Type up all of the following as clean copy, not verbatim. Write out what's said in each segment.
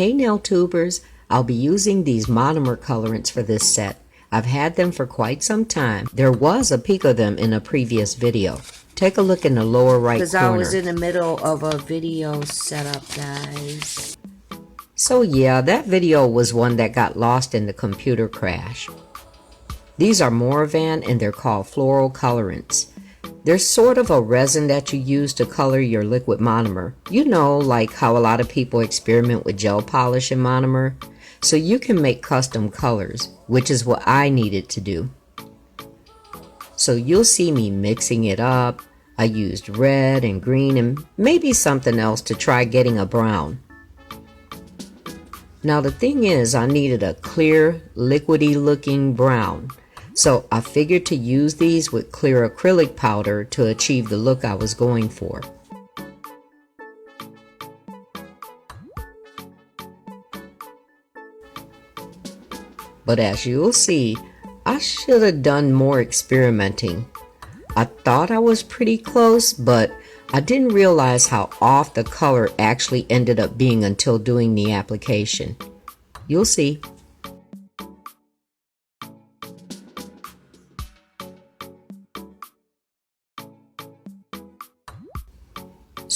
Hey NailTubers, I'll be using these monomer colorants for this set. I've had them for quite some time. There was a peek of them in a previous video. Take a look in the lower right corner. Because I was in the middle of a video setup, guys. So yeah, that video was one that got lost in the computer crash. These are Morovan and they're called floral colorants. They're sort of a resin that you use to color your liquid monomer. You know, like how a lot of people experiment with gel polish and monomer. So you can make custom colors, which is what I needed to do. So you'll see me mixing it up. I used red and green and maybe something else to try getting a brown. Now the thing is, I needed a clear, liquidy looking brown. So I figured to use these with clear acrylic powder to achieve the look I was going for. But as you'll see, I should have done more experimenting. I thought I was pretty close, but I didn't realize how off the color actually ended up being until doing the application. You'll see.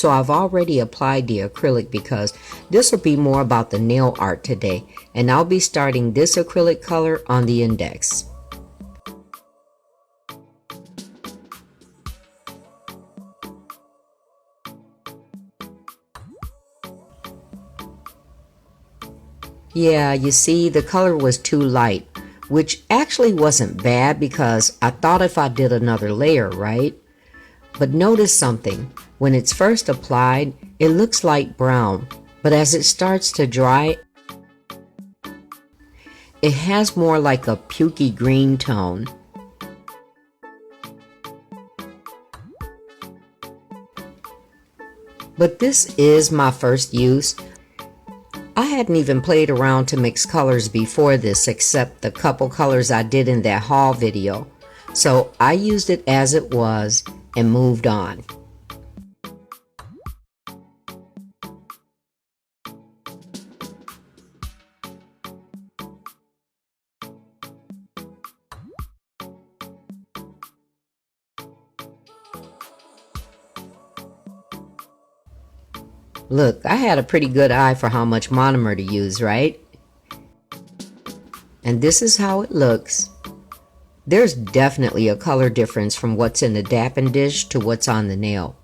So I've already applied the acrylic because this will be more about the nail art today, and I'll be starting this acrylic color on the index. Yeah, you see, the color was too light, which actually wasn't bad because I thought if I did another layer, right? But notice something. When it's first applied, it looks light brown, but as it starts to dry, it has more like a pukey green tone. But this is my first use. I hadn't even played around to mix colors before this except the couple colors I did in that haul video. So I used it as it was and moved on. Look, I had a pretty good eye for how much monomer to use, right? And this is how it looks. There's definitely a color difference from what's in the dapping dish to what's on the nail.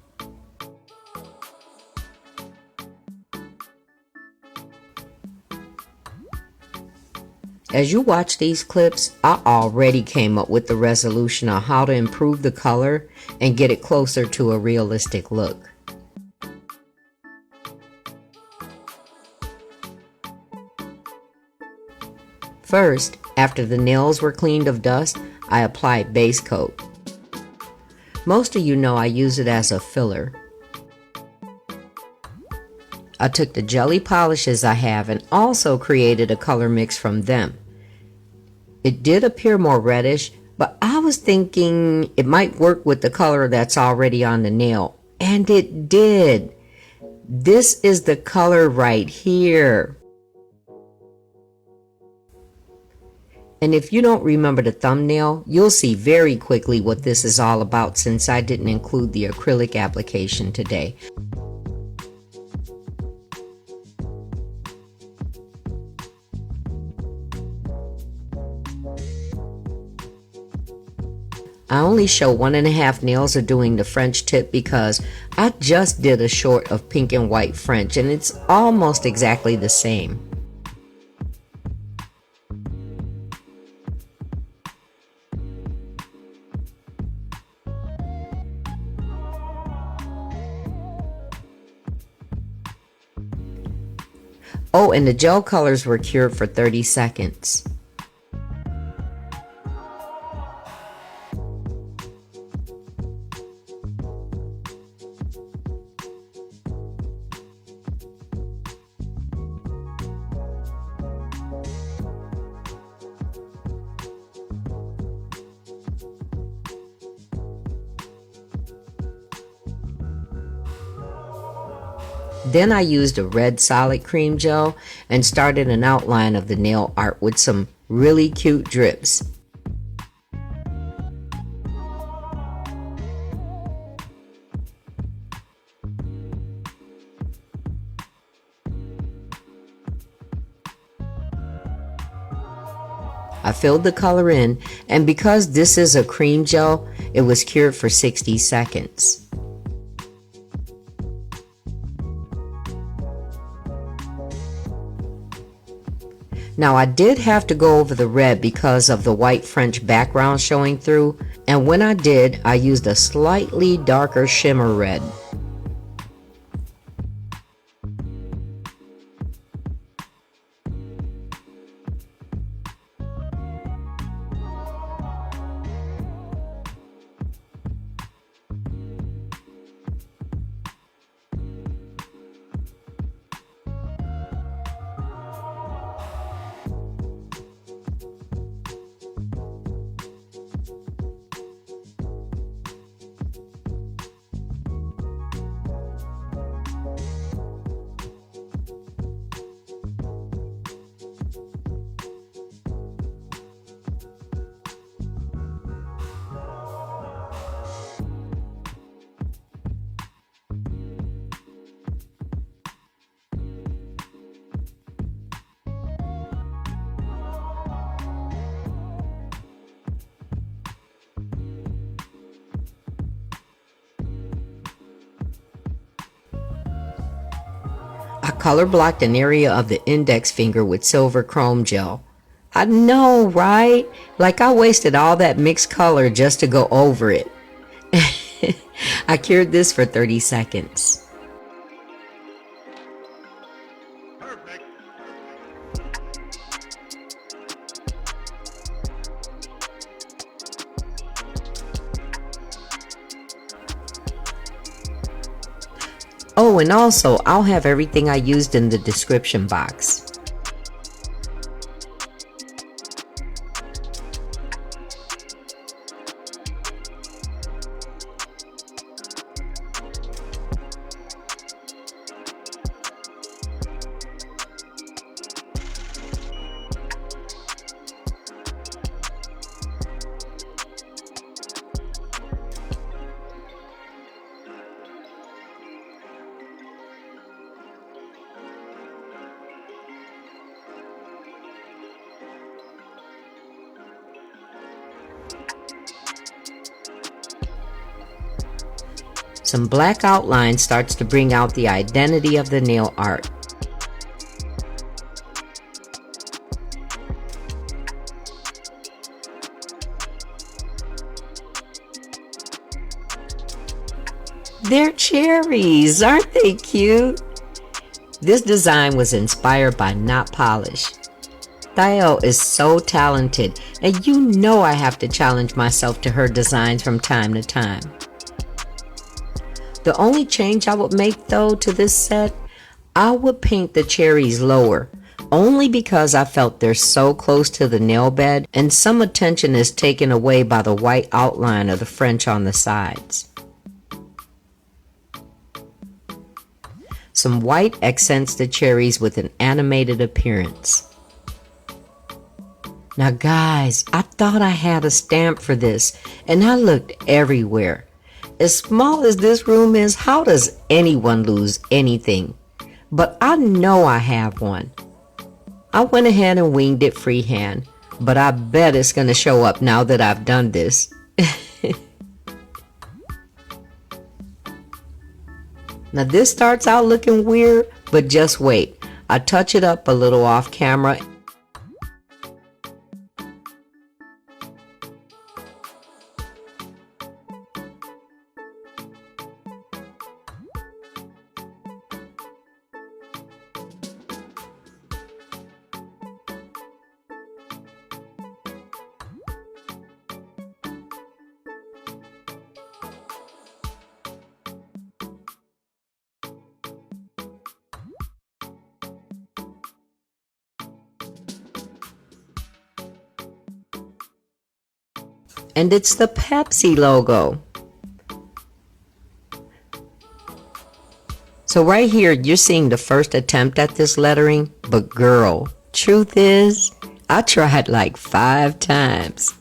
As you watch these clips, I already came up with the resolution on how to improve the color and get it closer to a realistic look. First, after the nails were cleaned of dust, I applied base coat. Most of you know I use it as a filler. I took the jelly polishes I have and also created a color mix from them. It did appear more reddish, but I was thinking it might work with the color that's already on the nail, and it did. This is the color right here. And if you don't remember the thumbnail, you'll see very quickly what this is all about since I didn't include the acrylic application today. I only show 1.5 nails of doing the French tip because I just did a short of pink and white French and it's almost exactly the same. Oh, and the gel colors were cured for 30 seconds. Then I used a red solid cream gel and started an outline of the nail art with some really cute drips. I filled the color in, and because this is a cream gel, it was cured for 60 seconds. Now I did have to go over the red because of the white French background showing through, and when I did, I used a slightly darker shimmer red. I color blocked an area of the index finger with silver chrome gel. I know, right? Like I wasted all that mixed color just to go over it. I cured this for 30 seconds. Perfect. Oh, and also, I'll have everything I used in the description box. Some black outline starts to bring out the identity of the nail art. They're cherries, aren't they cute? This design was inspired by Not Polish. Thayo is so talented, and you know I have to challenge myself to her designs from time to time. The only change I would make though to this set, I would paint the cherries lower, only because I felt they're so close to the nail bed and some attention is taken away by the white outline of the French on the sides. Some white accents the cherries with an animated appearance. Now guys, I thought I had a stamp for this and I looked everywhere. As small as this room is, how does anyone lose anything? But I know I have one. I went ahead and winged it freehand, but I bet it's going to show up now that I've done this. Now this starts out looking weird, but just wait. I touch it up a little off camera. And it's the Pepsi logo. So right here, you're seeing the first attempt at this lettering, but girl, truth is, I tried like 5 times.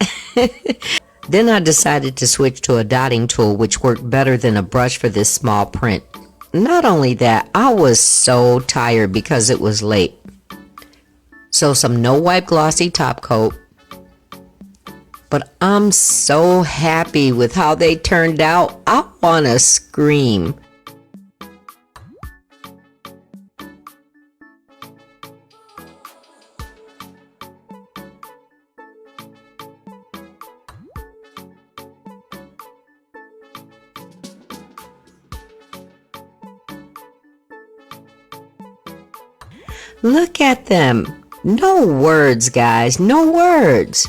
Then I decided to switch to a dotting tool, which worked better than a brush for this small print. Not only that, I was so tired because it was late. So some no wipe glossy top coat. But I'm so happy with how they turned out. I wanna scream. Look at them. No words, guys, no words.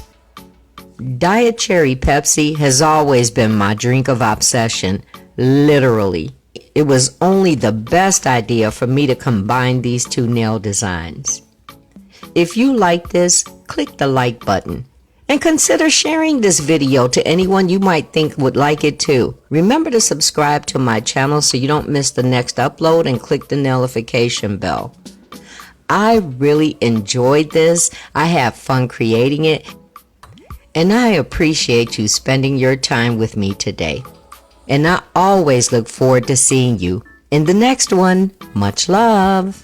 Diet Cherry Pepsi has always been my drink of obsession, literally. It was only the best idea for me to combine these two nail designs. If you like this, click the like button. And consider sharing this video to anyone you might think would like it too. Remember to subscribe to my channel so you don't miss the next upload and click the notification bell. I really enjoyed this. I have fun creating it. And I appreciate you spending your time with me today. And I always look forward to seeing you in the next one. Much love.